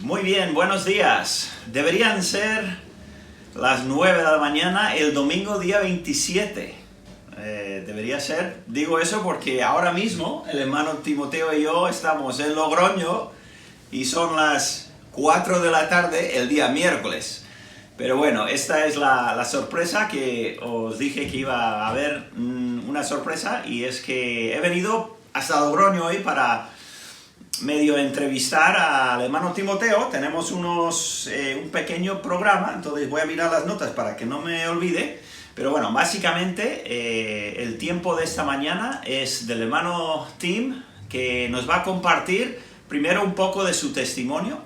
Muy bien, buenos días. Deberían ser las 9 de la mañana el domingo día 27. Debería ser, digo eso porque ahora mismo el hermano Timoteo y yo estamos en Logroño y son las 4 de la tarde el día miércoles. Pero bueno, esta es la sorpresa que os dije que iba a haber una sorpresa, y es que he venido hasta Logroño hoy para medio entrevistar al hermano Timoteo. Tenemos un pequeño programa, entonces voy a mirar las notas para que no me olvide. Pero bueno, básicamente el tiempo de esta mañana es del hermano Tim, que nos va a compartir primero un poco de su testimonio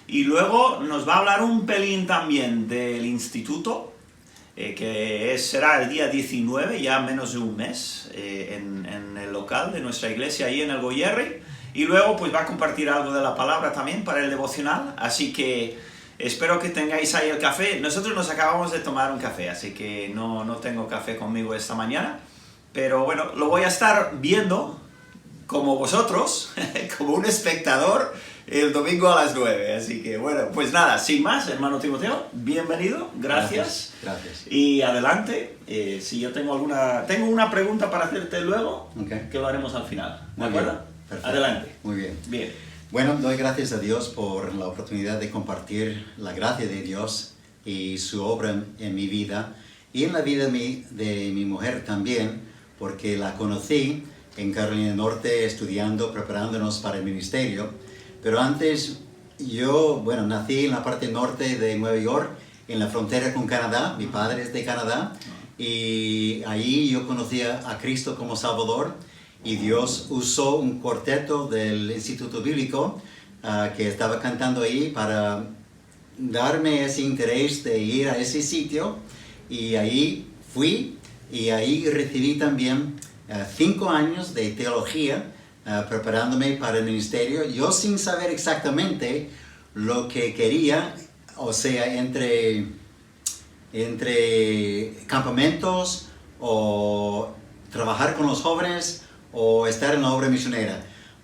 y luego nos va a hablar un pelín también del instituto, que será el día 19, ya menos de un mes, en el local de nuestra iglesia ahí en el Goyerri. Y luego pues va a compartir algo de la palabra también para el devocional, así que espero que tengáis ahí el café. Nosotros nos acabamos de tomar un café, así que no tengo café conmigo esta mañana, pero bueno, lo voy a estar viendo como vosotros, como un espectador, el domingo a las 9. Así que bueno, pues nada, sin más, hermano Timoteo, bienvenido, gracias. Gracias. Y adelante, si yo tengo una pregunta para hacerte luego, Okay. que lo haremos al final, ¿de Muy acuerdo? bien. Perfecto. Adelante. Muy bien. Bien. Bueno, doy gracias a Dios por la oportunidad de compartir la gracia de Dios y su obra en mi vida y en la vida de mi mujer también, porque la conocí en Carolina del Norte estudiando, preparándonos para el ministerio. Pero antes yo, nací en la parte norte de Nueva York, en la frontera con Canadá. Mi padre es de Canadá y allí yo conocí a Cristo como Salvador. Y Dios usó un cuarteto del Instituto Bíblico que estaba cantando ahí para darme ese interés de ir a ese sitio. Y ahí fui y ahí recibí también 5 años de teología preparándome para el ministerio. Yo sin saber exactamente lo que quería, o sea, entre campamentos o trabajar con los jóvenes o estar en la obra misionera,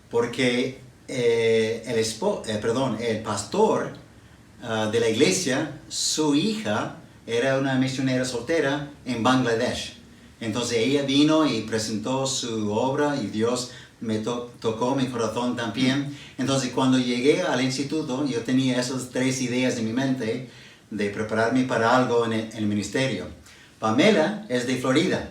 porque el pastor de la iglesia, su hija era una misionera soltera en Bangladesh. Entonces ella vino y presentó su obra y Dios me tocó mi corazón también. Entonces cuando llegué al instituto yo tenía esas 3 ideas en mi mente de prepararme para algo en el ministerio. Pamela es de Florida.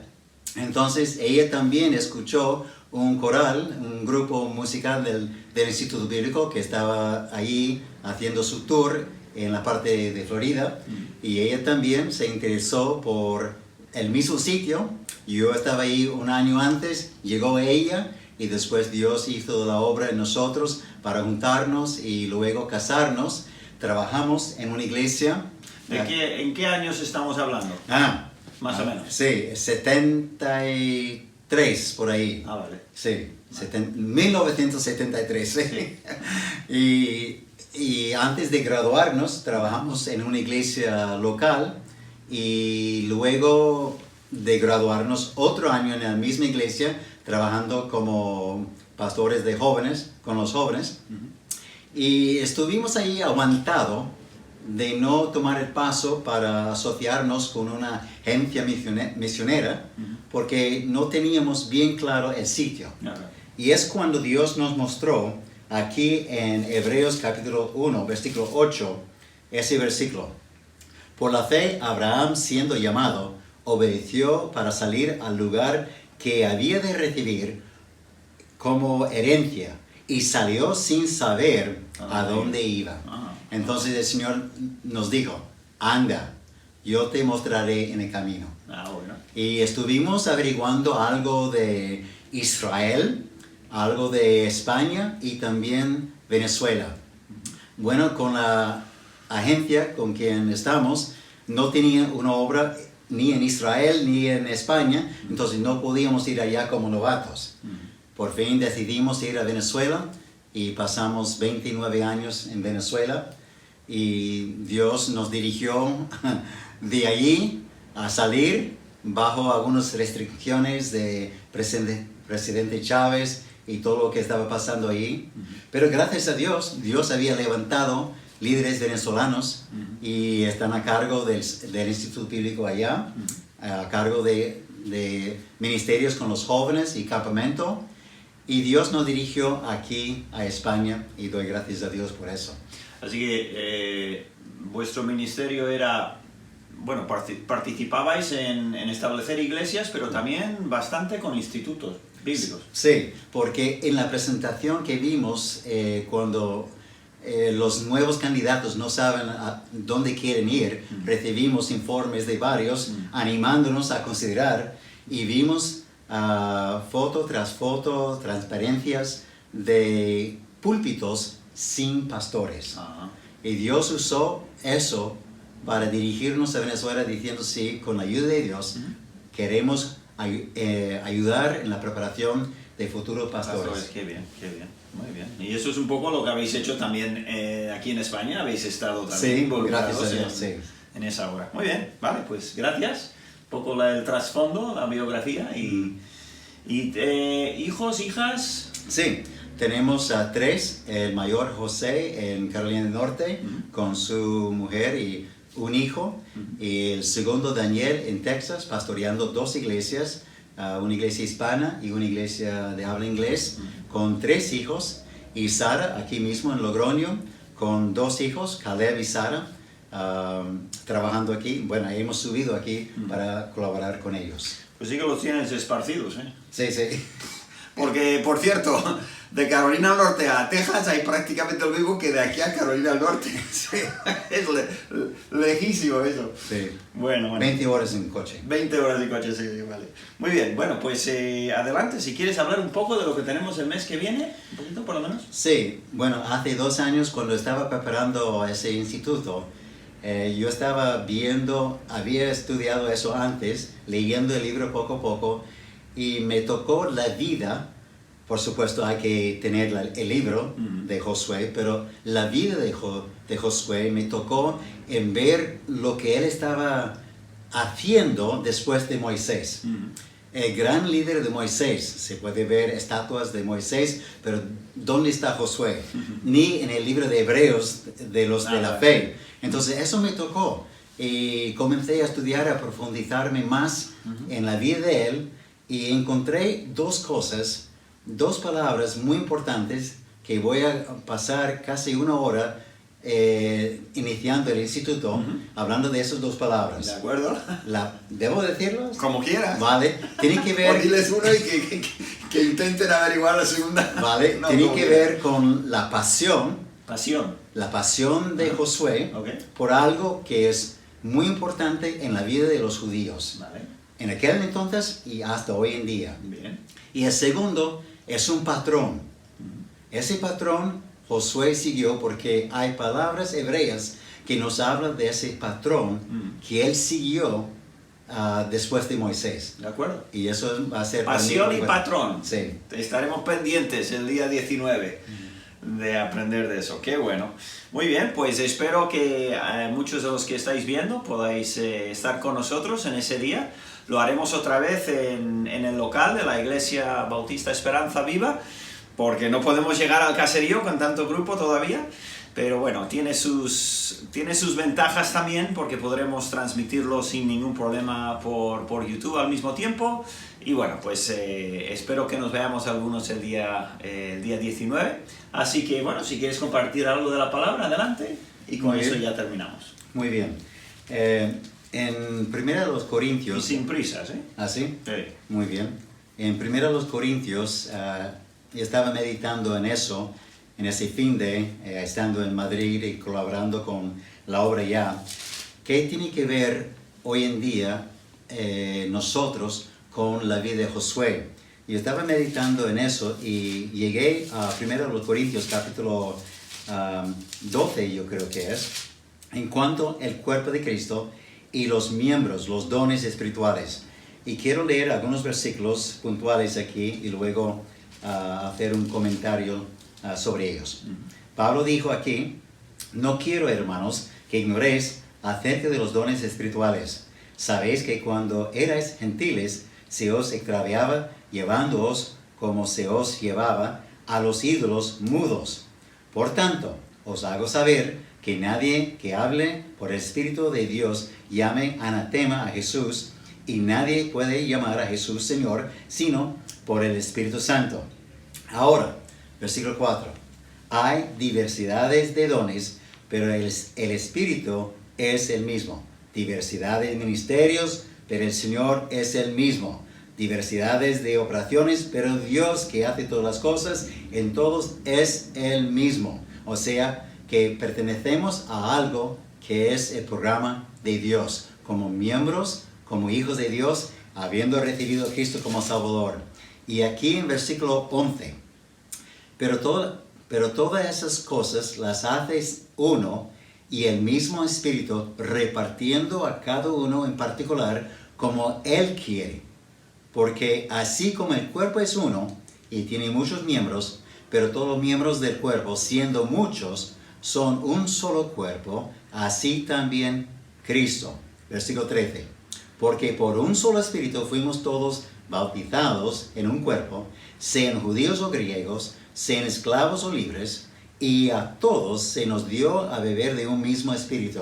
Entonces ella también escuchó un coral, un grupo musical del Instituto Bíblico que estaba allí haciendo su tour en la parte de Florida, y ella también se interesó por el mismo sitio. Yo estaba ahí un año antes, llegó ella y después Dios hizo la obra en nosotros para juntarnos y luego casarnos. Trabajamos en una iglesia. ¿En qué años estamos hablando? Más o menos. Sí, 73 por ahí. Vale. Sí, 1973. Sí. Y antes de graduarnos trabajamos en una iglesia local, y luego de graduarnos otro año en la misma iglesia trabajando como pastores de jóvenes, con los jóvenes. Y estuvimos ahí aguantado de no tomar el paso para asociarnos con una agencia misionera, porque no teníamos bien claro el sitio. Y es cuando Dios nos mostró aquí en Hebreos capítulo 1, versículo 8, ese versículo. Por la fe, Abraham, siendo llamado, obedeció para salir al lugar que había de recibir como herencia, y salió sin saber a dónde iba. Entonces el Señor nos dijo, anda, yo te mostraré en el camino. Bueno. Y estuvimos averiguando algo de Israel, algo de España y también Venezuela. Bueno, con la agencia con quien estamos, no tenía una obra ni en Israel ni en España, entonces no podíamos ir allá como novatos. Por fin decidimos ir a Venezuela y pasamos 29 años en Venezuela, y Dios nos dirigió de allí a salir bajo algunas restricciones de presidente Chávez y todo lo que estaba pasando ahí. Pero gracias a Dios, Dios había levantado líderes venezolanos y están a cargo del Instituto Bíblico allá, a cargo de ministerios con los jóvenes y campamento. Y Dios nos dirigió aquí a España y doy gracias a Dios por eso. Así que vuestro ministerio era, bueno, participabais en establecer iglesias, pero también bastante con institutos bíblicos. Sí, porque en la presentación que vimos cuando los nuevos candidatos no saben a dónde quieren ir, recibimos informes de varios animándonos a considerar y vimos foto tras foto, transparencias de púlpitos sin pastores. Y Dios usó eso para dirigirnos a Venezuela diciendo, sí, con la ayuda de Dios, queremos ayudar en la preparación de futuros pastores. Qué bien, muy bien. Y eso es un poco lo que habéis hecho también aquí en España, habéis estado también involucrados en esa obra. Muy bien, vale, pues gracias. Un poco el trasfondo, la biografía y hijos, hijas. Sí, tenemos a 3, el mayor José en Carolina del Norte con su mujer y un hijo, y el segundo Daniel en Texas pastoreando 2 iglesias, una iglesia hispana y una iglesia de habla inglés, con 3 hijos, y Sara aquí mismo en Logroño con 2 hijos, Caleb y Sara, trabajando aquí. Bueno, hemos subido aquí para colaborar con ellos. Pues sí que los tienes esparcidos, ¿eh? Sí, sí. Porque, por cierto, de Carolina del Norte a Texas hay prácticamente lo mismo que de aquí a Carolina del Norte. Sí, es lejísimo eso. Sí. Bueno. 20 horas en coche. 20 horas de coche, sí, vale. Muy bien, bueno, pues adelante, si quieres hablar un poco de lo que tenemos el mes que viene, un poquito por lo menos. Sí, bueno, hace 2 años cuando estaba preparando ese instituto, yo estaba había estudiado eso antes, leyendo el libro poco a poco, y me tocó la vida. Por supuesto hay que tener el libro de Josué, pero la vida de Josué me tocó en ver lo que él estaba haciendo después de Moisés. El gran líder de Moisés, se puede ver estatuas de Moisés, pero ¿dónde está Josué? Ni en el libro de Hebreos de los de la fe. Entonces eso me tocó y comencé a estudiar, a profundizarme más en la vida de él, y encontré 2 palabras muy importantes que voy a pasar casi 1 hora iniciando el instituto hablando de esas 2 palabras. ¿De acuerdo? ¿Debo decirlos? Como quieras. Vale, tiene que ver... O diles uno y que intenten averiguar la segunda. Vale, no, tiene que ver con la pasión. Pasión. La pasión de Josué por algo que es muy importante en la vida de los judíos. Vale. En aquel entonces y hasta hoy en día. Bien. Y el segundo es un patrón. Ese patrón Josué siguió porque hay palabras hebreas que nos hablan de ese patrón que él siguió después de Moisés. De acuerdo. Y eso va a ser... Pasión y patrón. Sí. Estaremos pendientes el día 19 de aprender de eso. Qué bueno. Muy bien, pues espero que muchos de los que estáis viendo podáis estar con nosotros en ese día. Lo haremos otra vez en el local de la Iglesia Bautista Esperanza Viva, porque no podemos llegar al caserío con tanto grupo todavía, pero bueno, tiene sus ventajas también, porque podremos transmitirlo sin ningún problema por YouTube al mismo tiempo. Y bueno, pues espero que nos veamos algunos el día 19. Así que bueno, si quieres compartir algo de la palabra, adelante, y con eso ya terminamos. Muy bien. En 1 Corintios... Y sin prisas, ¿eh? ¿Ah, sí? Sí. Muy bien. En 1 Corintios, estaba meditando en eso, en ese fin de, estando en Madrid y colaborando con la obra ya. ¿Qué tiene que ver hoy en día nosotros con la vida de Josué? Y estaba meditando en eso y llegué a 1 Corintios capítulo 12, yo creo que es, en cuanto al cuerpo de Cristo y los miembros, los dones espirituales. Y quiero leer algunos versículos puntuales aquí y luego hacer un comentario sobre ellos. Pablo dijo aquí: no quiero, hermanos, que ignoréis acerca de los dones espirituales. Sabéis que cuando erais gentiles se os extraviaba llevándoos como se os llevaba a los ídolos mudos. Por tanto, os hago saber que nadie que hable por el Espíritu de Dios llame anatema a Jesús, y nadie puede llamar a Jesús Señor, sino por el Espíritu Santo. Ahora, versículo 4. Hay diversidades de dones, pero el Espíritu es el mismo. Diversidades de ministerios, pero el Señor es el mismo. Diversidades de operaciones, pero Dios que hace todas las cosas en todos es el mismo. O sea, que pertenecemos a algo que es el programa de Dios, como miembros, como hijos de Dios, habiendo recibido a Cristo como Salvador. Y aquí en versículo 11, pero todas esas cosas las hace uno y el mismo Espíritu, repartiendo a cada uno en particular como Él quiere. Porque así como el cuerpo es uno y tiene muchos miembros, pero todos los miembros del cuerpo, siendo muchos, son un solo cuerpo, así también Cristo. Versículo 13. Porque por un solo Espíritu fuimos todos bautizados en un cuerpo, sean judíos o griegos, sean esclavos o libres, y a todos se nos dio a beber de un mismo Espíritu.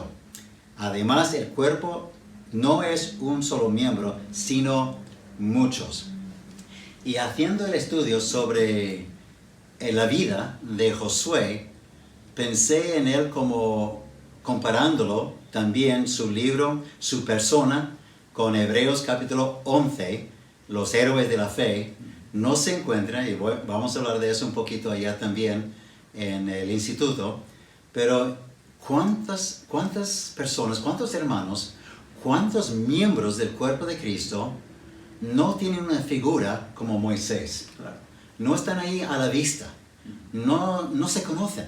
Además, el cuerpo no es un solo miembro, sino muchos. Y haciendo el estudio sobre la vida de Josué, pensé en él como comparándolo también su libro, su persona, con Hebreos capítulo 11, los héroes de la fe. No se encuentra, y vamos a hablar de eso un poquito allá también en el instituto, pero ¿cuántas personas, cuántos hermanos, cuántos miembros del cuerpo de Cristo no tienen una figura como Moisés? Claro. No están ahí a la vista, no se conocen,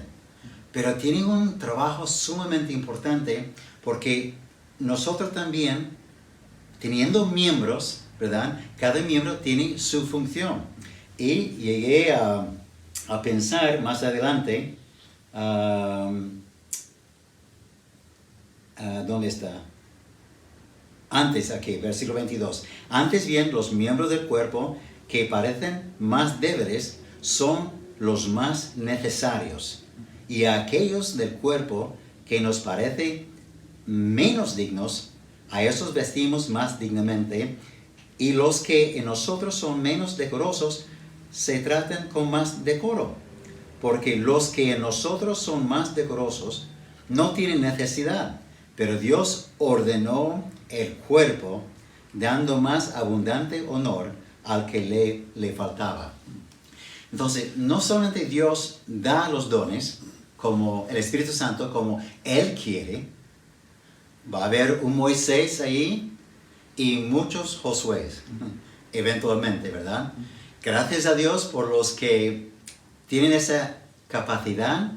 pero tienen un trabajo sumamente importante, porque nosotros también, teniendo miembros, ¿verdad? Cada miembro tiene su función. Y llegué a pensar más adelante, ¿dónde está? Antes, aquí, versículo 22. Antes bien, los miembros del cuerpo que parecen más débiles son los más necesarios. Y a aquellos del cuerpo que nos parece menos dignos, a esos vestimos más dignamente, y los que en nosotros son menos decorosos, se tratan con más decoro. Porque los que en nosotros son más decorosos no tienen necesidad, pero Dios ordenó el cuerpo, dando más abundante honor al que le faltaba. Entonces, no solamente Dios da los dones, como el Espíritu Santo, como Él quiere. Va a haber un Moisés ahí y muchos Josués, eventualmente, ¿verdad? Gracias a Dios por los que tienen esa capacidad,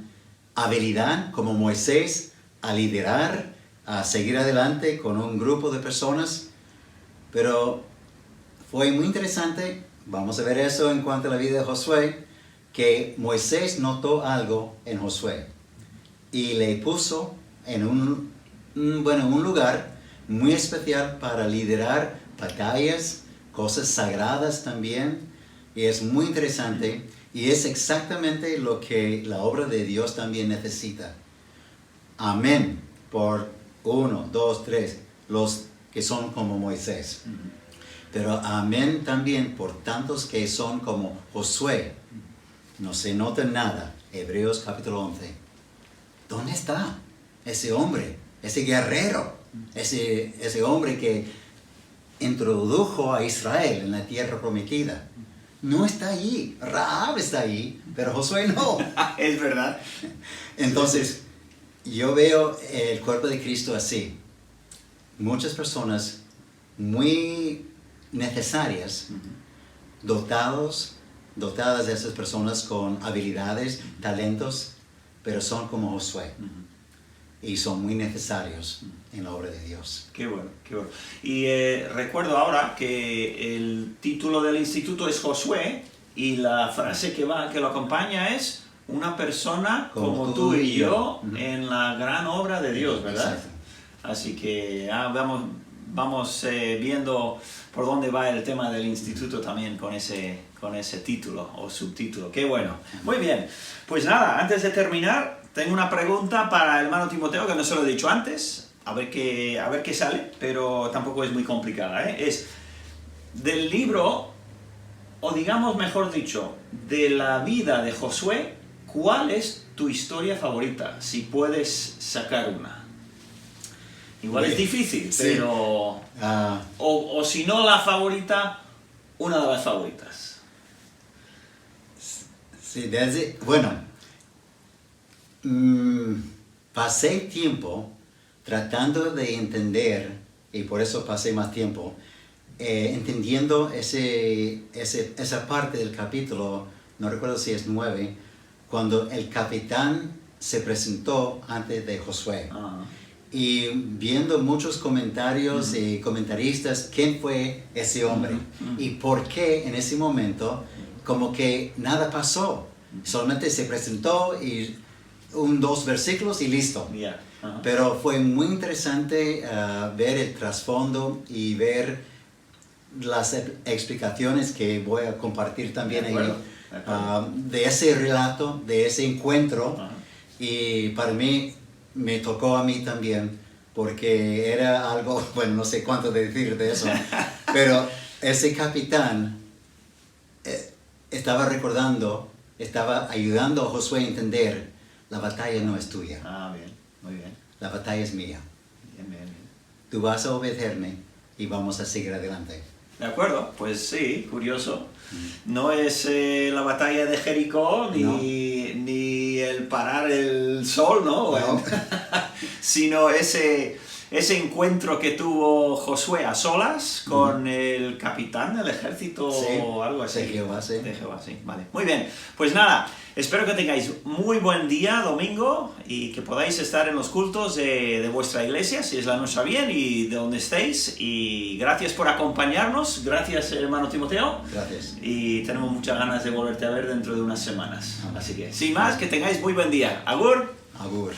habilidad, como Moisés, a liderar, a seguir adelante con un grupo de personas. Pero fue muy interesante, vamos a ver eso en cuanto a la vida de Josué, que Moisés notó algo en Josué y le puso en un lugar muy especial para liderar batallas, cosas sagradas también, y es muy interesante, y es exactamente lo que la obra de Dios también necesita. Amén por 1, 2, 3, los que son como Moisés. Pero amén también por tantos que son como Josué. No se nota nada. Hebreos capítulo 11. ¿Dónde está ese hombre? Ese guerrero. Ese hombre que introdujo a Israel en la tierra prometida. No está allí. Rahab está allí, pero Josué no. Es verdad. Entonces, yo veo el cuerpo de Cristo así. Muchas personas muy necesarias, dotadas de esas personas con habilidades, talentos, pero son como Josué. Y son muy necesarios en la obra de Dios. Qué bueno, qué bueno. Y recuerdo ahora que el título del instituto es Josué, y la frase que lo acompaña es una persona como tú y yo en la gran obra de Dios, ¿verdad? Exacto. Así que vamos viendo por dónde va el tema del instituto también con ese con ese título o subtítulo. Qué bueno. Muy bien. Pues nada, antes de terminar, tengo una pregunta para el hermano Timoteo, que no se lo he dicho antes, a ver qué sale, pero tampoco es muy complicada, ¿eh? Es del libro, o digamos mejor dicho, de la vida de Josué, ¿cuál es tu historia favorita? Si puedes sacar una. Igual es difícil, sí. pero... o si no la favorita, una de las favoritas. Sí, bueno, pasé tiempo tratando de entender, y por eso pasé más tiempo, entendiendo esa parte del capítulo, no recuerdo si es 9, cuando el capitán se presentó antes de Josué. Y viendo muchos comentarios y comentaristas, ¿quién fue ese hombre? Y por qué en ese momento como que nada pasó. Solamente se presentó y 2 versículos y listo. Pero fue muy interesante ver el trasfondo y ver las explicaciones que voy a compartir también de ese relato, de ese encuentro. Y para mí, me tocó a mí también, porque era algo, bueno, no sé cuánto decir de eso, pero ese capitán estaba ayudando a Josué a entender, la batalla no es tuya. Bien, muy bien. La batalla es mía. Bien. Tú vas a obedecerme y vamos a seguir adelante. De acuerdo, pues sí, curioso. No es la batalla de Jericó ni el parar el sol, ¿no? No. Sino ese encuentro que tuvo Josué a solas con el capitán del ejército o algo así. De Jehová, sí. De Jehová, sí. Vale. Muy bien. Pues nada, espero que tengáis muy buen día domingo y que podáis estar en los cultos de vuestra iglesia, si es la nuestra bien, y de donde estéis. Y gracias por acompañarnos. Gracias, hermano Timoteo. Gracias. Y tenemos muchas ganas de volverte a ver dentro de unas semanas. Así que, sin más, que tengáis muy buen día. Agur. Agur.